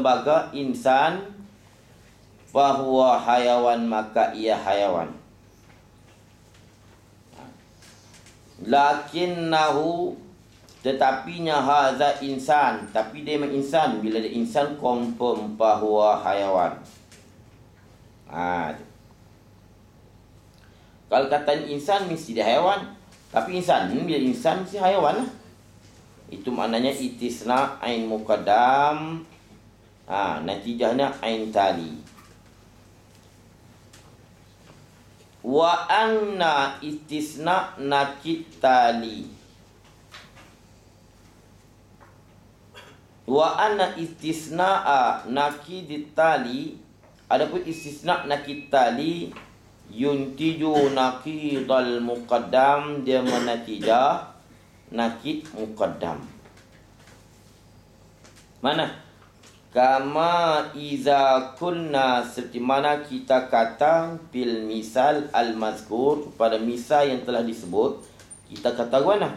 lembaga insan fahuwa hayawan, maka ia hayawan. Lakinnahu, tetapinya haza insan, tapi dia memang insan. Bila dia insan, confirm fahuwa hayawan. Kalau kata insan mesti dia hayawan, tapi insan bila insan mesti hayawan lah. Itu maknanya itisna ain muqaddam. Natijahnya ain tali. Wa anna istisna nakid tali. Wa anna istisna'a nakid tali. Adapun istisna nakid tali yuntiju nakidal muqaddam, dia menatijah nakid muqaddam. Mana? Kama iza kunna, seperti mana kita kata bil misal al-mazkur, pada misal yang telah disebut, kita kata mana?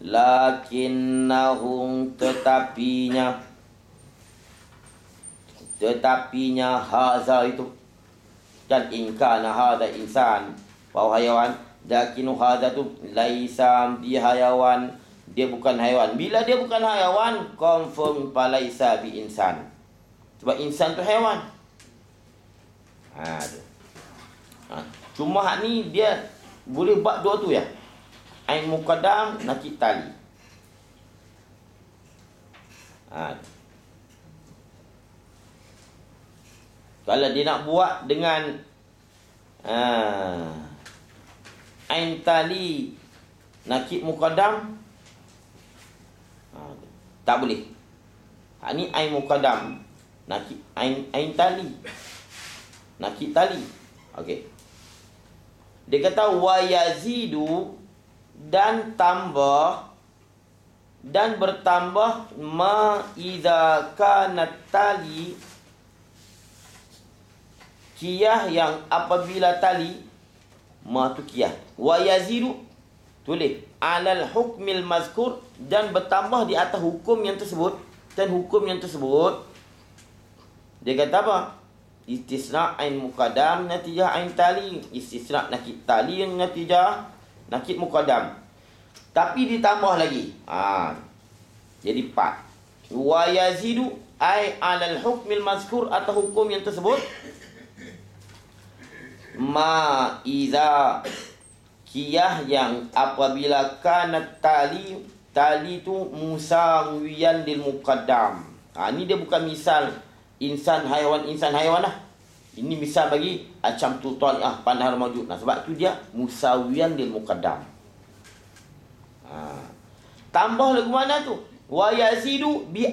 Lakinnahum, tetapinya haza itu dan inkana haza insan wa hayawan, lakinu haza tu laisa bi hayawan, dia bukan haiwan. Bila dia bukan haiwan, confirm palaisa bi insan. Sebab insan tu haiwan. Cuma hak ni dia boleh buat dua tu ya. Ain muqaddam, nakid tali. Kalau dia nak buat dengan ain tali nakid muqaddam, tak boleh. Ni ain muqaddam, nakid ain tali, nakid tali. Okey. Dia kata wa yazidu, dan tambah dan bertambah ma idza kanat tali, qiyah yang apabila tali ma tu qiyah. Wa yazidu tulis alal hukmil mazkur, dan bertambah di atas hukum yang tersebut. Dan hukum yang tersebut dia kata apa? Istisna ain muqaddam natijah ain tali. Istisna nakid tali yang natijah nakid muqaddam. Tapi ditambah lagi. Jadi 4. Wa yazidu ay alal hukmil mazkur, atau hukum yang tersebut, ma iza qiyah yang apabila kanat tali tu musawiyan lil muqaddam. Ni dia bukan misal insan haiwan lah. Ini misal bagi acam tu tali'ah panahar mawjud. Sebab tu dia musawiyan lil muqaddam. Tambah lagu mana tu? Wa yazidu bi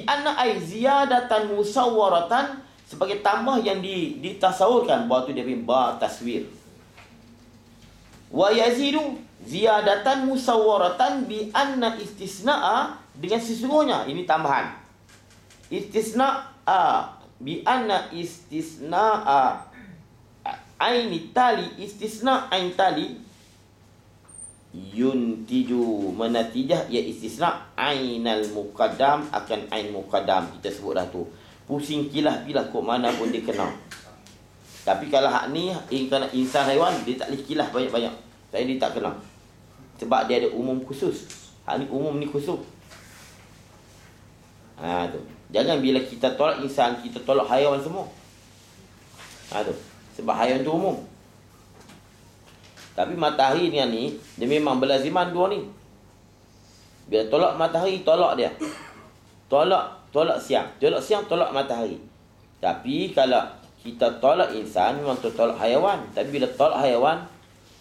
anna ay ziyadatan musawwaratan, sebagai tambah yang ditasawurkan. Bahawa tu dia punya ba taswir. Wa yazidu ziyadatan musawwaratan bi anna istisna'a, dengan sesungguhnya, ini tambahan. Istisna'a bi anna istisna'a aini tali, istisna ain tali yuntiju, menatijah ya istisna ainal muqaddam, akan ain muqaddam. Kita sebut dah tu. Pusing kilah-kilah kok mana pun dia kenal. Tapi kalau hak ni kerana insan haiwan, dia tak boleh kilah banyak-banyak. Saya dia tak kenal. Sebab dia ada umum khusus. Hak ni umum ni khusus. Tu. Jangan bila kita tolak insan, kita tolak haiwan semua. Tu. Sebab haiwan tu umum. Tapi matahari ni dia memang berlaziman dua ni. Bila tolak matahari, tolak dia. Tolak siang. Tolak siang, tolak matahari. Tapi kalau kita tolak insan, memang tolak haiwan. Tapi bila tolak haiwan,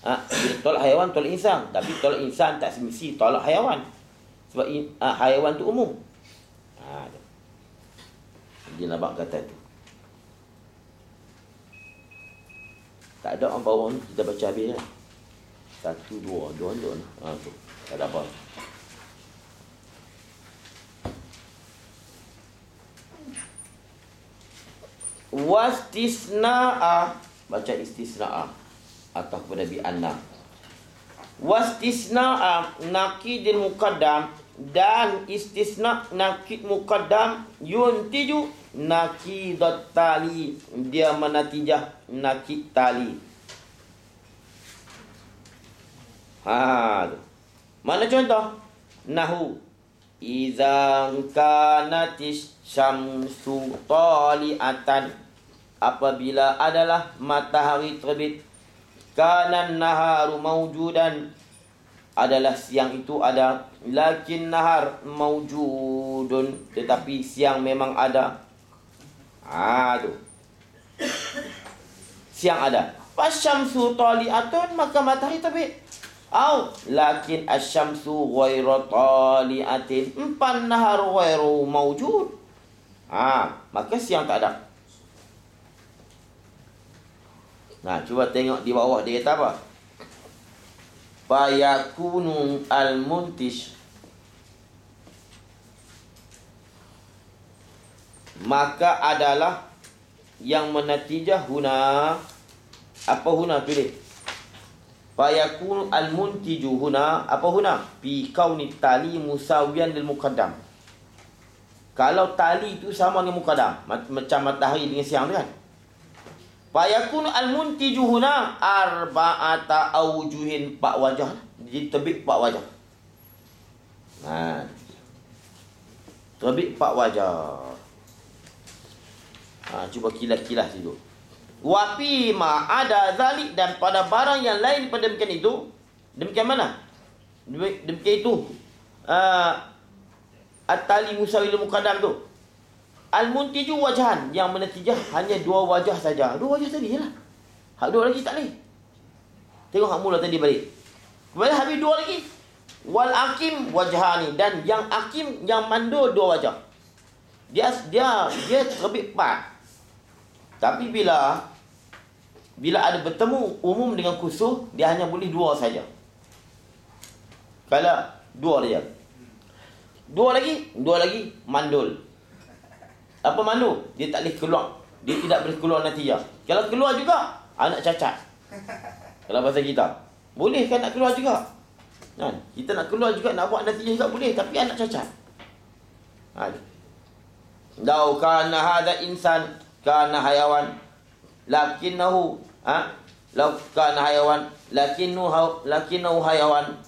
bila tolak haiwan, tolak insan. Tapi tolak insan tak semesti tolak haiwan. Sebab haiwan tu umum. Dia nampak kata tu. Tak ada orang bawah ni, kita baca habis kan. 1, 2, 2 tu. Tak ada apa. Wastisna'a, baca istisna'a atau kepada bi anna. Wastisna'a nakidil muqaddam, dan istisna nakid muqaddam yuntiju nakidat tali, dia menatijah nakid tali. Mana contoh? Nahu iza kanatis syamsu taliatan, apabila adalah matahari terbit, kanan naharu mawjudan, adalah siang itu ada, lakin nahar mawjudun, tetapi siang memang ada. Tu siang ada. Fasyamsu taliatun, maka matahari terbit. Lakin asyamsu ghairu taliatin, empan nahar ghairu mawjud. Maka siang tak ada. Cuba tengok di bawah dia kata apa? Fayakunu al-muntish, maka adalah yang menatijah huna. Apa huna pilih? Fayakunu al-muntiju huna. Apa huna? Fi kauni tali musawiyan lil muqaddam. Kalau tali itu sama dengan muqaddam, macam matahari dengan siang tu kan. Fayakunu al-muntiju huna arba'ata awjuhin, 4 wajah. Jadi terbit 4 wajah. Terbit 4 wajah. Cuba kilas-kilas dulu. Wapi ma ada zalik, dan pada barang yang lain pada demikian itu. Demikian mana? Demikian itu. At-tali musawil muqaddam tu. Al-muntiju wajhan, yang menatijah hanya 2 wajah saja. 2 wajah tadi je lah. Hak 2 lagi tak boleh. Tengok hak mula tadi balik. Kemudian habis 2 lagi. Wal akim wajhani, dan yang akim, yang mandul 2 wajah. Dia terbit 4. Tapi bila ada bertemu umum dengan khusus, dia hanya boleh 2 saja. Kalau 2 dia. 2 lagi mandul. Apa mandul? Dia tak boleh keluar. Dia tidak boleh keluar natijah. Kalau keluar juga, anak cacat. Kalau bahasa kita, boleh kan nak keluar juga? Kita nak keluar juga, nak buat natijah juga boleh, tapi anak cacat. Lau kana hadha insan kana hayawan lakinnahu lau kana hayawan lakinnahu hayawan,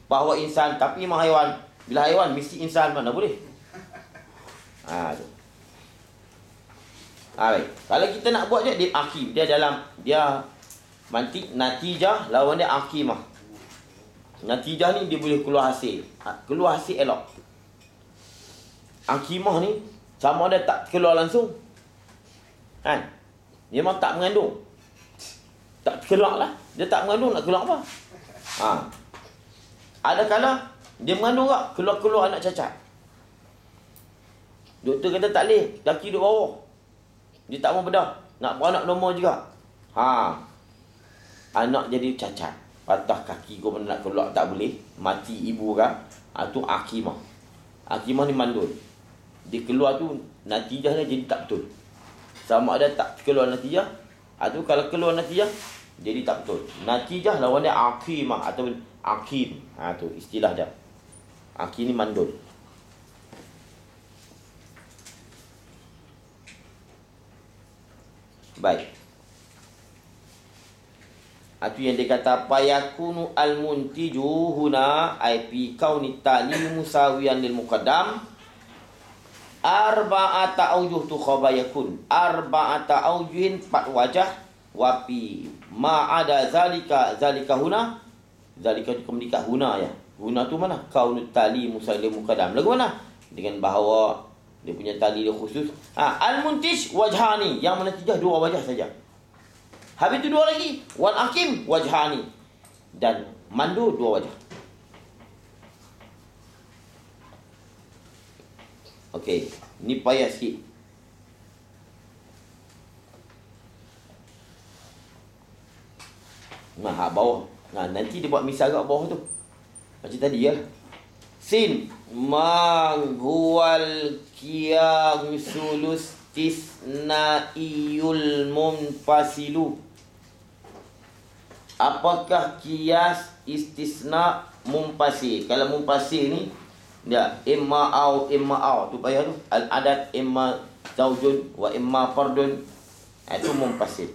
bahawa insan tapi memang haiwan. Bila haiwan mesti insan, mana boleh. Baik. Kalau kita nak buat je, dia akim, dia dalam dia mantik natijah, lawan dia akimah. Natijah ni dia boleh keluar hasil. Keluar hasil elok. Akimah ni sama ada tak keluar langsung. Dia memang tak mengandung. Tak keluar lah. Dia tak mengandung, nak keluar apa? Ada kala dia mengandung tak, keluar anak cacat. Doktor kata tak boleh, kaki duduk bawah. Dia tak mau bedah, nak beranak normal juga. Anak jadi cacat, patah kaki kau mana nak keluar tak boleh, mati ibu kan. Tu akimah. Akimah ni mandul. Dia keluar tu natijahnya jadi tak betul. Sama ada tak keluar natijah, tu kalau keluar natijah jadi tak betul. Natijah lawan dia akimah atau akim. Tu istilah dia. Akim ni mandul. Baik. Itu yang dia kata payakunu al-muntiju huna ay fi kauni tali musawiyan lil muqaddam arba'ata aujuh tu khabayakun. Arba'ata aujuhin 4 wajah wa fi ma ada zalika huna. Zalika tu kemudian huna ya. Huna tu mana? Kaunut tali musawiyan lil muqaddam. Lagu mana? Dengan bahawa dia punya tali dia khusus. Al-muntish wajhani, yang menatijah 2 wajah saja. Habis itu 2 lagi. Wal akim wajhani, dan mandu 2 wajah. Okey, ni payah sikit. Hak bawah. Nanti dia buat misal kat bawah tu. Macam tadi ya. Sin man huwal qiyasulus tisnaiyul munfasilu. Apakah qiyas istisna munfasil? Kalau munfasil ni Ya, imma au tu payah tu. Al-adad imma zaujun wa imma fardun. Itu munfasil.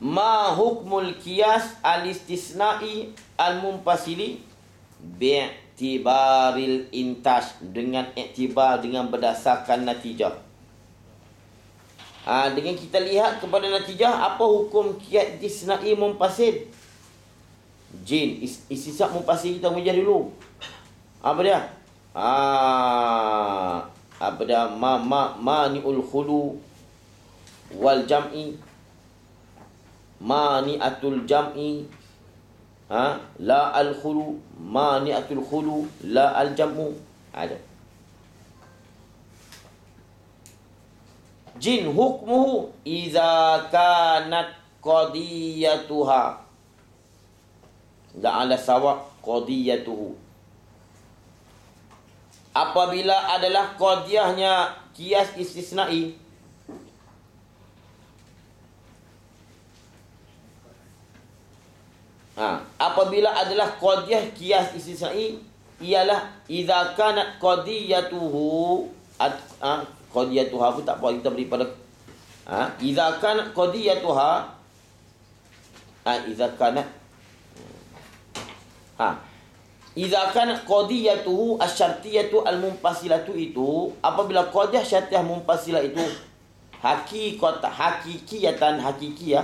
Ma hukmul qiyas al-istisna'i al-munfasili bi'tibaril intash, dengan iktibar, dengan berdasarkan natijah. Dengan kita lihat kepada natijah, apa hukum qiyas istisna'i munfasil? Jin istisna' munfasil kita mengajar dulu. Apa dia? Apa dia? Mani'ul khulu wal jam'i, mani'atul jam'i, la al khulu, mani'atul khulu, la al jam'u. Ada. Jin hukmuhu iza kanat qadiyatuha la ala sawa qadiyatuhu. Apabila adalah qadiyahnya qiyas istisna'i, apabila adalah qadiyah qiyas istisna'i, ialah idza kanat qadiyatuhu, qadiyatuha pun tak apa, kita beri pada idza kanat qadiyatuha, idza kanat idza kanat qadiyatuhu asyartiyatu al-munfasilatu, itu apabila qadiyah syartiyah munfasilah itu hakikiyatan, hakikiyah,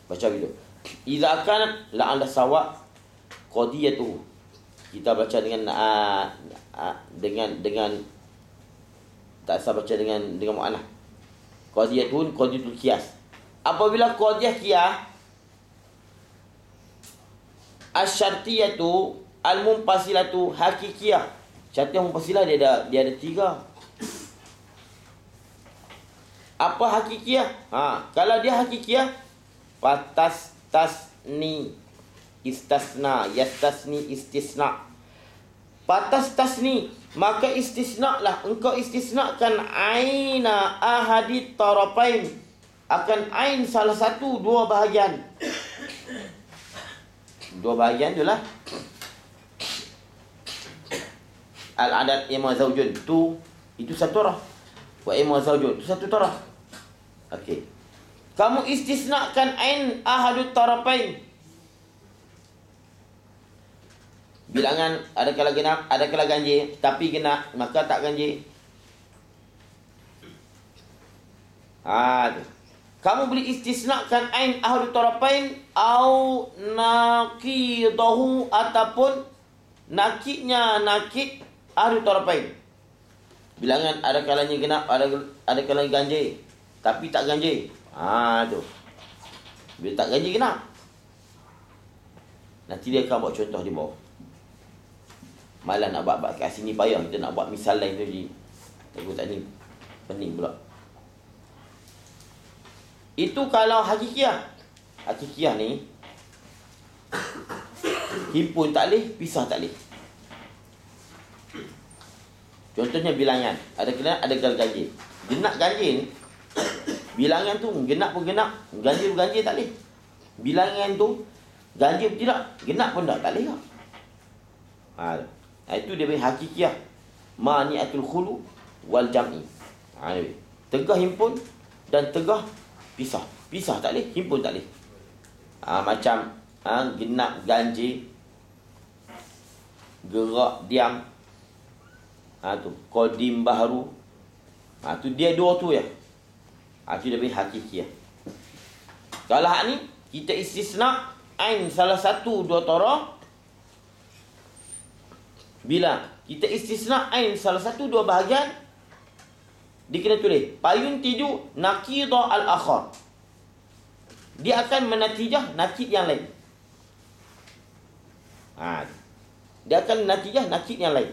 baca begitu. Idza kanat la ala sawa qadiyatuhu, kita baca dengan tak usah baca dengan muannah. Qadiyatun, qadiyatul qiyas. Apabila qadiyah qiyas asyartiyatu al-munfasilatu hakikiyah. Syartiyah munfasilah dia ada 3. Apa hakikiyah? Kalau dia hakikiyah, tasni, istasna, yastasni, istisna. Tasni, maka istisna lah, engkau istisnakan aina ahadi tarafain, akan ain salah satu dua bahagian. Dua bahagian itulah al-adad imma zaujun, itu satu taraf, wa imma zaujun itu satu taraf. Okey, kamu istisnakan ain ahadut tarafain, bilangan ada kala genap, ada kala ganjil, tapi genap maka tak ganjil. Kamu boleh istisnakan ain ahadut tarafain au naqidahu, ataupun nakidnya nakid ahadut tarafain. Bilangan ada kalanya genap, ada kalanya ganjil, tapi tak ganjil. Tu. Bila tak ganjil genap, nanti dia akan buat contoh di bawah. Malah nak buat kat sini payah, kita nak buat misal lain tu je. Takut tak ni pening pula. Itu kalau hakikiyah. Hakikiyah ni himpun tak boleh, pisah tak boleh. Contohnya bilangan, ada genap, ada ganjil. Genap ganjil, bilangan tu genap pun genap, ganjil pun ganjil, tak boleh. Bilangan tu ganjil pun tidak, genap pun tak boleh. Itu dia bagi hakikiyah. Mani'atul khulu wal jam'i. Tegah himpun dan tegah pisah. Pisah tak boleh, himpun tak boleh. Macam genap ganjil, gerak diam, tu qadim baharu, tu dia dua tu ya. Itu dia bagi hakikiyah. Kalau hak ni kita istisna ain salah satu dua taraf. Bila kita istisna ain salah satu dua bahagian, dia kena tulis payun tiju naqidah al-akhar, dia akan menatijah nakid yang lain. Dia akan menatijah nakid yang lain.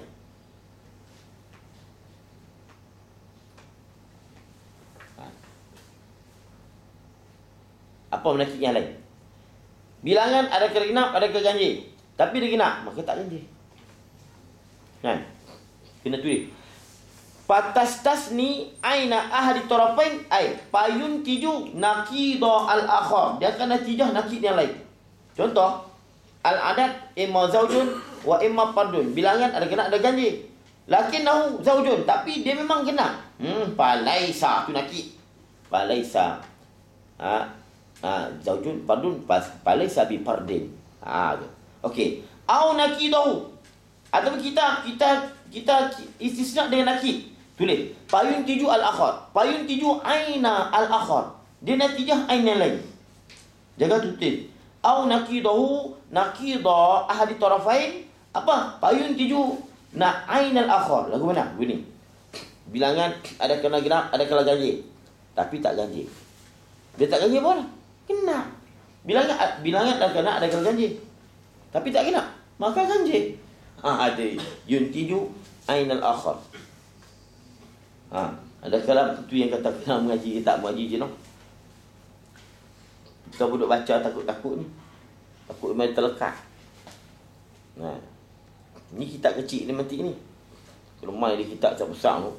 Apa menakid yang lain? Bilangan ada kena genap, ada kena ganjil, tapi dia genap, maka tak ganjil. Kan? Kena tulis Fatastasni aina ahadi tarafain ai payun tiju naqidha al-akhar. Dia akan natijah nakid yang lain. Contoh, al-adad imma zaujun wa imma fardun. Bilangan ada kena ada ganjil. Lakinnahu zaujun, tapi dia memang kena. Falaisa tu nakid. Falaisa. Zaujun fardun falaisa bi fardin. Okey. Au naqidahu. Atau kita istisna dengan nakid. Tulis payun tiju al-akhar. Payun tiju aina al-akhar. Dia natijah ain yang lain. Jaga tulis. Au naqidahu naqida ahadi tarafain. Apa? Payun tiju na ain al-akhar. Lagu mana? Begini. Bilangan ada kena genap, ada kena ganjil. Tapi tak ganjil. Dia tak ganjil apa? Kena. Bilangan ada kena, ada kena ganjil. Tapi tak kena. Maka ganjil. Ada yuntiju ain al-akhar. Ada kalam tu yang kata kena mengaji, tak mengaji je noh. Kita duduk baca takut-takut ni. Takut memang terlekat. Ni kitab kecil ni mati ni. Kalau main di kitab besar tu.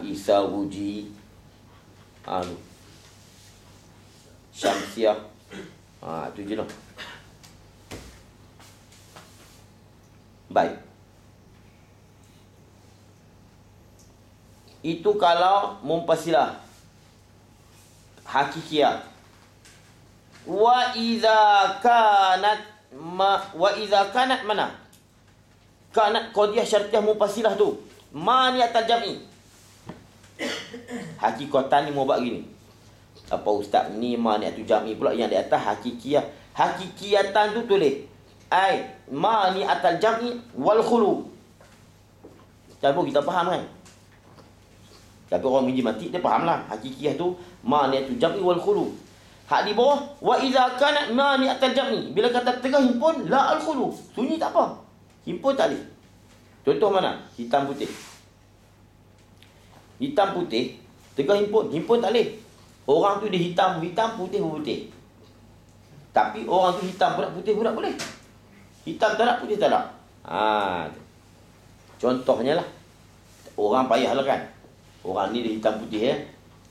Isa Wuji. Syamsiah. Tu je noh. Baik. Itu kalau mumpasilah hakikiyah. Wa idza kanat mana? Kanat qadiyah syartiyah mumpasilah tu. Mani'atal jam'i. Hakikatan ni mau buat gini. Apa ustaz ni mani'atul jam'i pula yang di atas hakikiyah. Hakikiyatan tu tulis ai mani'atal jam'i wal khulu. Cara kita faham kan? Tapi orang mengaji mati dia fahamlah hakikiyah tu mani'atul jam'i wal khulu. Hak di bawah wa idza kana mani'atul jam'i. Bila kata tengah himpun la al khulu. Sunyi tak apa. Himpun tak boleh. Contoh mana? Hitam putih. Hitam putih tengah himpun tak boleh. Orang tu dia hitam putih. Tapi orang tu hitam pula putih pula boleh. Hitam tak nak, putih tak nak. Contohnya lah. Orang payahlah kan. Orang ni dia hitam putih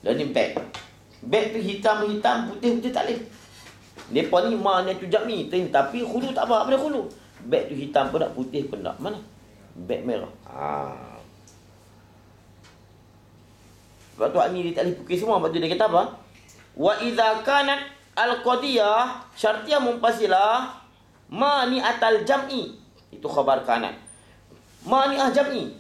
Dan ni beg. Beg tu hitam, putih tak boleh. Mereka ni mana tu jap ni. Tapi khulu tak apa dia khulu. Beg tu hitam pun tak, putih pun tak. Mana? Beg merah. Sebab tu ni dia tak boleh pukul semua. Sebab tu dia kata apa? Wa idza kanat al-qadiyah syartiyah mumpasilah mani'atal jam'i. Itu khabar kanat. Mani'ah jam'i.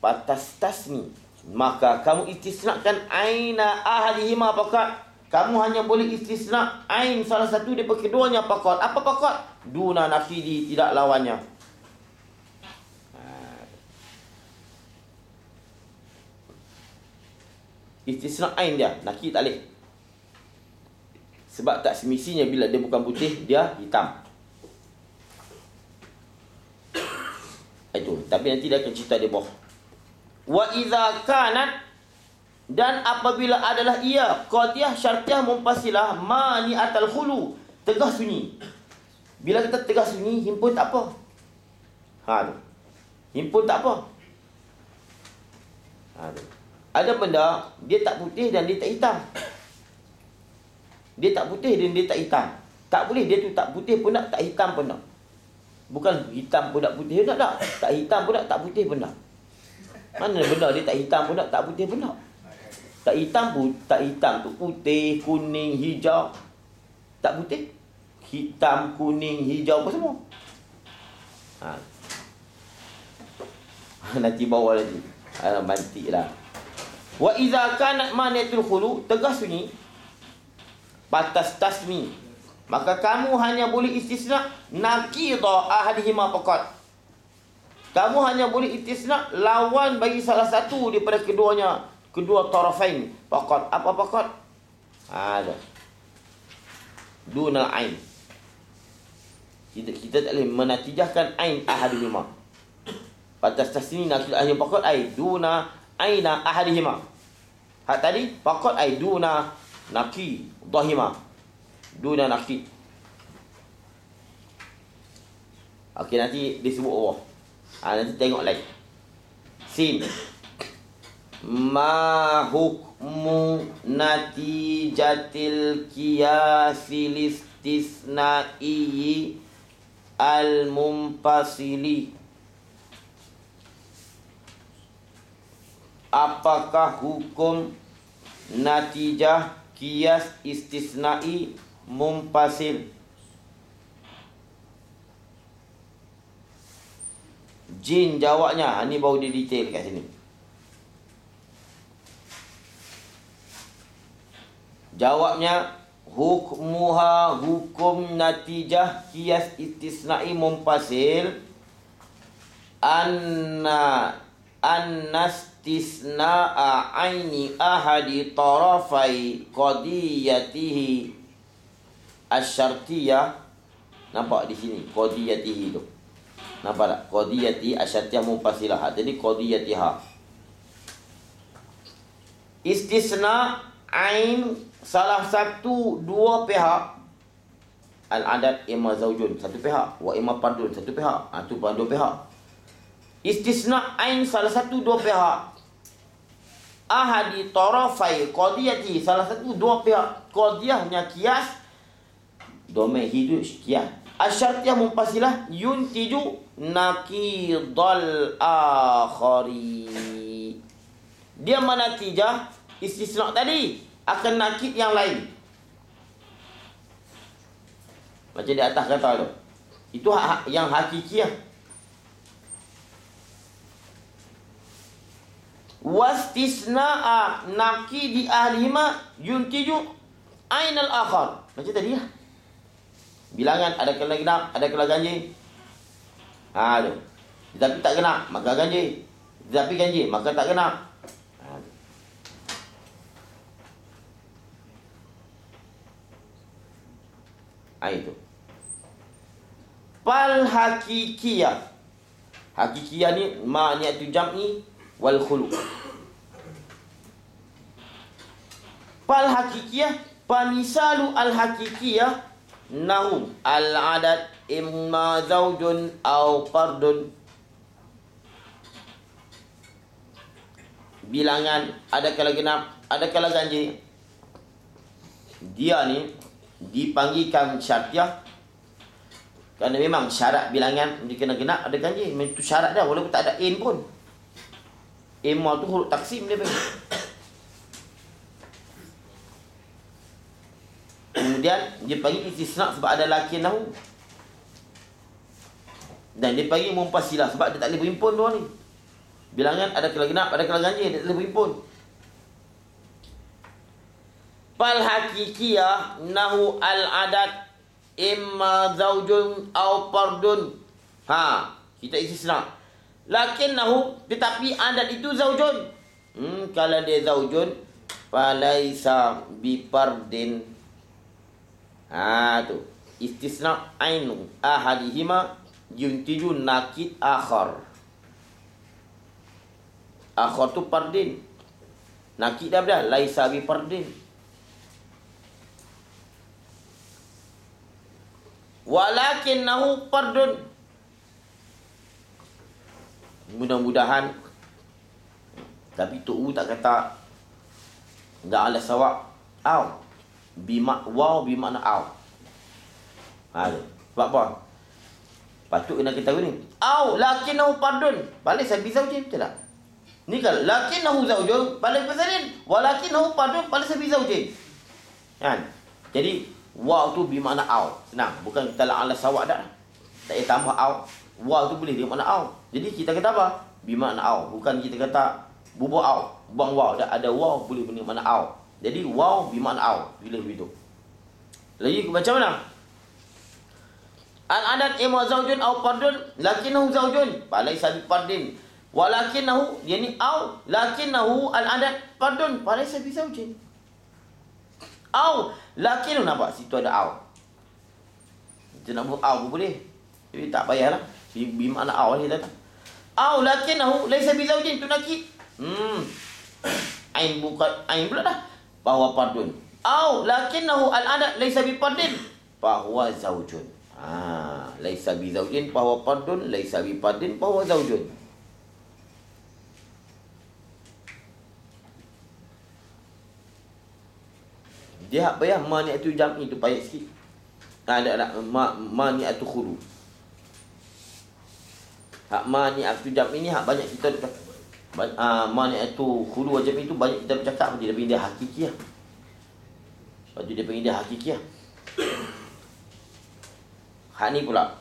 Fatastasni. Maka kamu istisnakan aina ahadihima faqat. Kamu hanya boleh istisna ain salah satu daripada keduanya faqat. Apa faqat? Duna nafidi, tidak lawannya. Istisna ain dia, nakid tak boleh. Sebab tak semestinya bila dia bukan putih, dia hitam. Itu, tapi nanti dia akan cerita di bawah. Wa idza kanat, dan apabila adalah ia qadiyah syartiyah mumpasilah mani'atal khulu, tegah sunyi. Bila kita tegah sunyi, himpun tak apa. Himpun tak apa. Ada benda dia tak putih dan dia tak hitam. Dia tak putih dan dia tak hitam. Tak boleh dia tu tak putih pun tak hitam pun tak. Bukan hitam pun tak putih pun tak. Tak hitam pun tak putih pun tak. Mana benda dia tak hitam pun tak putih pun tak. Tak hitam pun, tak hitam tu putih, kuning, hijau. Tak putih. Hitam, kuning, hijau apa semua. Nanti bawa lagi. Mantik lah. Wa idza kanat mani'atul khulu, tegas sunyi. Batas tasmi. Maka kamu hanya boleh istisna naqidha ahadihima faqat. Kamu hanya boleh istisna lawan bagi salah satu daripada keduanya, kedua tarafain faqat. Apa faqat? Ada. Dunal ain. Kita tak boleh menatijahkan ain ahadihima. Batas tasni naqid ahadihima faqat ai duna aina ahadihima. Hak tadi faqat ai duna naqidhahima. Duna naqid. Okey, nanti disebut Allah. Nanti tengok lagi. Sin. Ma hukmu natijatil qiyasil istisnai al-mumpasili. Apakah hukum natijah qiyas istisnai mumpasil? Jin jawabnya. Ini baru dia detail kat sini. Jawabnya, hukmuha, hukum natijah qiyas istisnai mumpasil, annastisna'a aini ahadi tarafai qadiyatihi asyartiyah. Nampak di sini qadiyatihi tu. Nampak tak? Qadiyati asyartiyah mumpasilah. Jadi qadiyatiha. Istisna ain salah satu dua pihak. Al-adad imma zaujun satu pihak, wa imma fardun satu pihak. Itu dua pihak. Istisna ain salah satu dua pihak. Ahadi tarafai qadiyati salah satu dua pihak. Qadiyahnya qiyas, domain hidup qiyas. Asyartiyah mumpasilah yuntiju naqidal akhari. Dia menatijah istisna tadi akan nakid yang lain. Macam di atas kata tu. Itu yang hakikiah. Wastisna'a naqidi ahlima yuntiju ainal akhar. Macam tadi lah. Bilangan ada kena genap, ada kena ganjil. Tu. Tapi tak genap, maka ganjil. Tapi ganjil, maka tak genap. Itu. Fal hakikiyah. Hakikiyah ni ma'niyatu jam'i wal khulu. Fal hakikiyah, pamisalu al hakikiyah nahu al adad imma zaujun au fardun. Bilangan ada kala genap, ada kala ganjil. Dia ni dipanggilkan syartiyah kerana memang syarat bilangan dia kena genap ada ganjil. Itu syarat dah, walaupun tak ada in pun. Imma tu huruf taksim dia panggil. Kemudian dia panggil istisna sebab ada lakin nahu. Dan dia panggil mumpasilah sebab dia tak boleh berhimpun dua ni. Bilangan ada kala genap, ada kala ganjil, dia tak boleh berhimpun. Fal hakikiyah nahu al-adad imma zaujun au fardun. Kita istisna. Lakinnahu, tetapi adat itu zaujun. Kalau dia zaujun, falaisa bifardin. Tu. Istisna ainu ahadihima yuntiju nakid akhar. Akhar tu fardin. Nakid dah dah. Laisa bifardin. Walakinnahu fardun. Mudah-mudahan. Tapi tu tak kata enggak ala sawab. Waw bimakna aw. Sebab apa? Patut kena kita tahu ni. Lakinnahu fardun. Balik sabi zaujin, betul tak? Ni kalau lakinnahu zaujun, balik pesanin. Walakinnahu fardun, balik sabi zaujin. Kan? Jadi waw tu bimakna aw. Senang. Bukan kita ala sawab dah. Tak payah tambah aw. Waw tu boleh dia makna aw. Jadi kita kata apa? Bimakna aw. Bukan kita kata bubuh aw. Buang waw. Dah ada waw boleh bermakna aw. Jadi waw bimakna aw. Bila begitu. Lagi macam mana? Al-adad imma zaujun aw fardun lakinnahu zaujun falaysa bi fardin. Walakinnahu yani aw lakinnahu al-adad fardun falaysa bi zaujin. Aw lakinnahu, nampak situ ada aw. Kita nak buat aw pun boleh. Jadi tak payahlah. Bimakna aw ni kata. Aw lakinnahu laysa bi zaujin, tu nakid. Ain bukan ain pula dah. Bahwa fardun. Aw lakinnahu al-adad laysa bi fardin. Bahwa zaujun. Laisa bi zaujin bahwa fardun, laisa bi fardin bahwa zaujun. Dia hak payah mani'atu jam'i tu payah sikit. Ada mani'atu khulu. Hak mani'atu jam'i ni hak banyak kita dekat. Mani'atu khulu wajib itu banyak kita bercakap, dia panggil dia hakikiah. Lepas tu dia panggil dia hakikiah. Hak ni pula.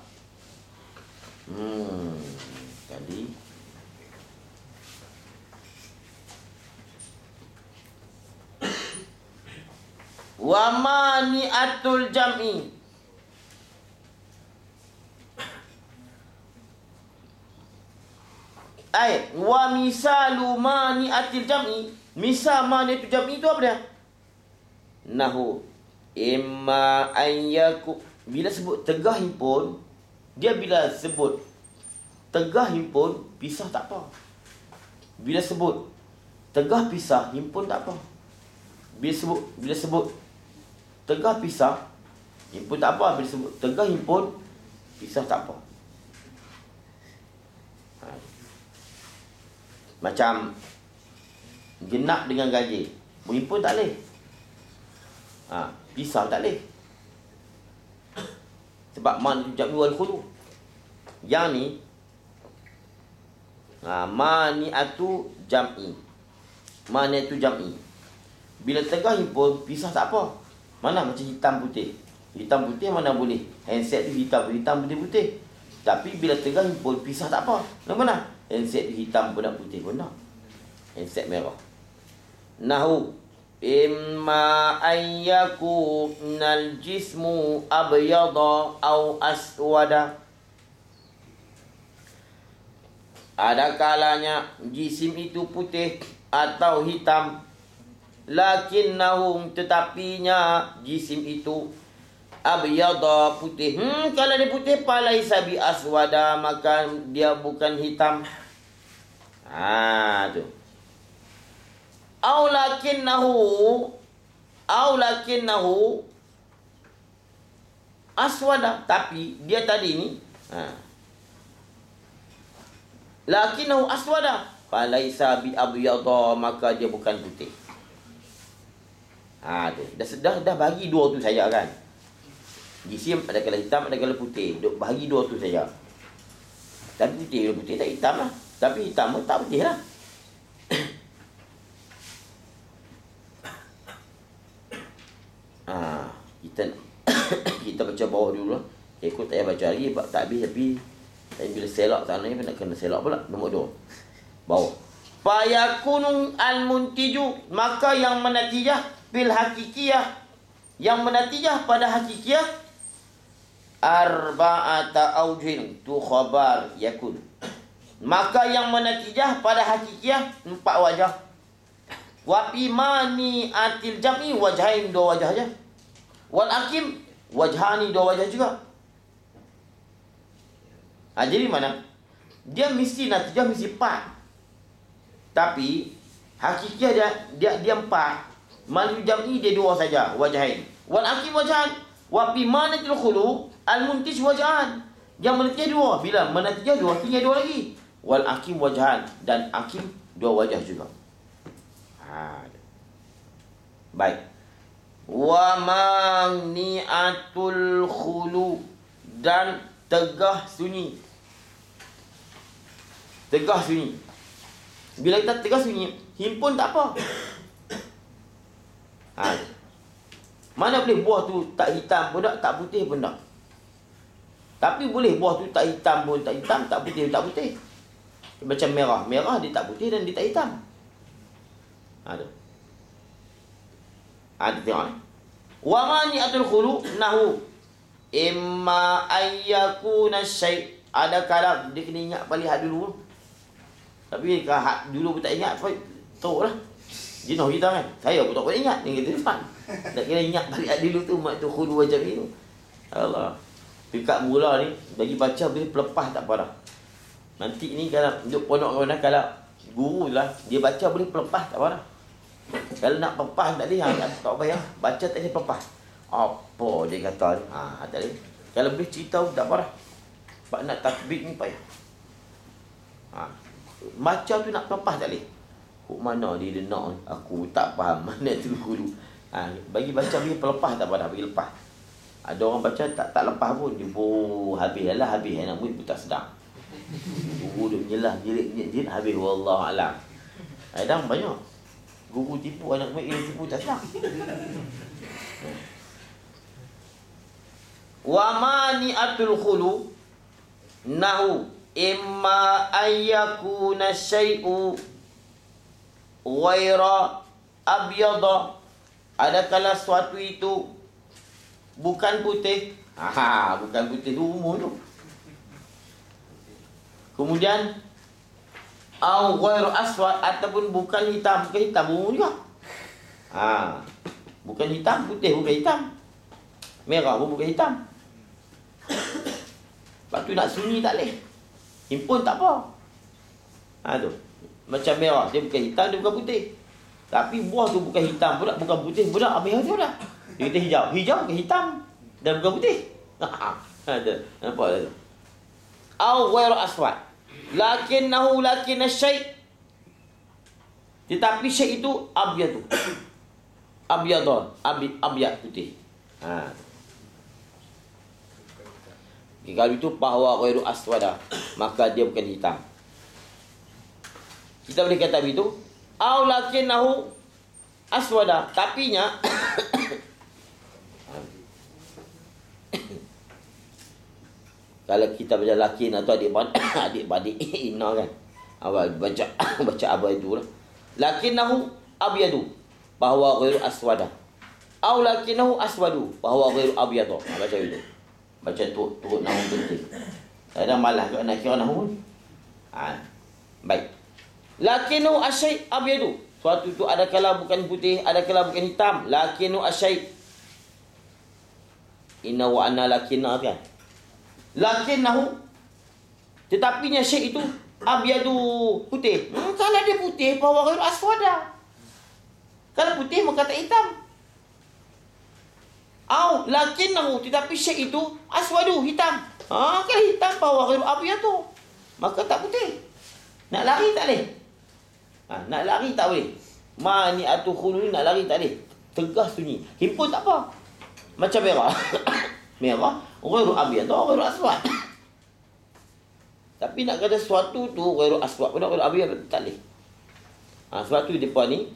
Tadi wa mani'atul jam'i. Wa misalu mani'atil jam'i. Misal mani'atul jam'i itu apa dia? Nahu imma ayyaku. Bila sebut tegah himpun, dia bila sebut tegah himpun, pisah tak apa. Bila sebut tegah pisah, himpun tak apa. Bila sebut tegah pisah, himpun tak apa. Bila sebut tegah himpun, pisah tak apa. Macam genap dengan ganjil, berhimpun tak boleh. Pisah tak boleh. Sebab mani'atu jam'i wal khulu. Yang ni mani'atu jam'i. Mani'atu jam'i. Bila tegah himpun, pisah tak apa. Mana macam hitam putih. Hitam putih mana boleh. Handset tu hitam putih. Tapi bila tegah himpun, pisah tak apa. Mana? Handset tu hitam pun nak putih pun nak. Handset merah. Nahu imma ayyaku nal jismu abyada au aswada. Ada kalanya jisim itu putih atau hitam. Lakinnahum, tetapinya jisim itu abyada, putih. Kalau dia putih falaisa bi aswada, maka dia bukan hitam. Tu. Au lakinnahu aswada, tapi dia tadi ni lakinnahu aswada falaisa bi abyada, maka dia bukan putih. Dah bagi dua tu saja kan. Jisim ada kala hitam, ada kala putih. Duk bagi dua tu saja. Tapi putih tak hitam lah. Tapi hitam pun tak putih lah. Kita baca bawah dulu lah. Ikut tak payah baca lagi, tak habis. Tapi bila selak sana ni nak kena selak pula. Nombor 2 bawah. Fayakunu al-muntiju, maka yang menatijah bil hakikiyah, yang menatijah pada hakikiyah arba'ata aujhin, tu khabar yakun. Maka yang menatijah pada hakikiyah 4 wajah. Wa fi mani'atil jam'i wajhain, 2 wajah aja. Wal akim wajhani, 2 wajah juga. Jadi mana? Dia mesti natijah mesti 4. Tapi hakikiyah dia 4. Mani'atul jam'i dia 2 saja, wajhain. Wal akim wajhan. Wa fi mani'atil khulu al-muntij wajhan. Yang menatijah 2. Bila menatijah 2, tinggal 2 lagi. Wal akim wajhan, dan akim 2 wajah juga. Baik. Wa mani'atul khulu, dan tegah sunyi. Tegah sunyi. Bila kita tegah sunyi, himpun tak apa. Mana boleh buah tu tak hitam pun tak putih pun tak. Tapi boleh buah tu tak hitam pun tak hitam, tak putih tak putih. Macam merah. Merah dia tak putih dan dia tak hitam. Tengok. Wa mani'atul khulu nahu imma ayyakuna syai'. Ada kala dia kena ingat balik hak dulu. Tapi kalau hak dulu pun tak ingat, teruk lah. Jenuh kita kan. Saya pun tak boleh ingat. Dia kata depan. Tak kena ingat balik hak dulu tu. Mak tu khulu macam ni tu. Allah. Dekat mula ni, bagi baca boleh pelepah tak apa dah. Nanti ni kalau duduk pondok kawan, kalau guru lah, dia baca boleh pelepah tak apa dah. Kalau nak pelepah tak boleh, tak payah. Baca tak boleh pelepah. Apa dia kata ni? Tak boleh. Kalau boleh cerita tak apa dah. Sebab nak takbir ni payah. Baca tu nak pelepah tak boleh. Kok mana dia nak ni? Aku tak faham mana tu guru. Bagi baca bagi pelepah tak pada bagi lepas. Ada orang baca tak lepas pun dia habis nak murid pun tak sedar. Guru dia menyelah jerit habis wallahu alam. Kadang banyak guru tipu anak murid dia tipu tak sedar. Wa mani'atul khulu nahu imma ayyakuna syai'u ghaira abyada. Adakala suatu itu bukan putih. Bukan putih tu umum tu. Kemudian au ghairu aswad, ataupun bukan hitam umum juga. Bukan hitam, putih bukan hitam. Merah pun bukan hitam. Lepas tu nak sunyi tak boleh. Himpun tak apa. Tu. Macam merah, dia bukan hitam, dia bukan putih. Tapi buah tu bukan hitam pula, bukan putih pula, merah tu dah. Dia kata hijau. Hijau bukan hitam dan bukan putih. Nampak tak tu? Au ghairu aswad. Lakinnahu syai'. Tetapi syai' itu abyadu. Abyadun, abyad putih. Kalau itu bahwa ghairu aswada, maka dia bukan hitam. Kita boleh kata begitu. Au lakinnahu aswada, tapinya kalau kita baca lakin atau adik-adik ina kan. Awak baca apa itu lah. Lakinnahu abyadu, bahwa ghairu aswada. Au lakinnahu aswadu, bahwa ghairu abyadu. Baca itu. Baca turut nahu penting. Kadang malas kat nak kira nahu. Baik. Lakinnahu asyai' abyadu. Suatu itu ada kala bukan putih, ada kala bukan hitam. Lakinnahu asyai'. Inna wa anna lakinna kan. Lakinnahu, tetapinya syai' itu abyadu, putih. Kalau dia putih, bahwa ghairu aswada. Kalau putih maka tak hitam. Au lakinnahu, tetapi syai' itu aswadu, hitam. Kalau hitam bahwa ghairu abyadu, maka tak putih. Nak lari tak boleh. Nak lari tak boleh. Mani'atu khulu, nak lari tak boleh. Tegas sunyi. Himpun tak apa. Macam merah. Merah, ghairu abyadu, ghairu aswad. Tapi nak kata sesuatu tu ghairu aswad, ghairu abyadu tak boleh. Sebab tu depa ni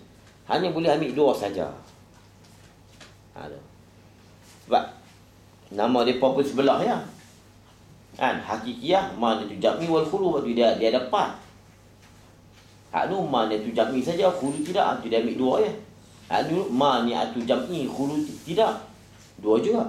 hanya boleh ambil dua saja. Sebab nama depa pun sebelah ya. Hakikiyah mana tu jam'i wal khulu, waktu dia ada empat. Hak tu mana tu jam'i saja, khulu tidak. Tu dia ambil dua ya. Hak tu mana tu jam'i, khulu tidak. Dua juga.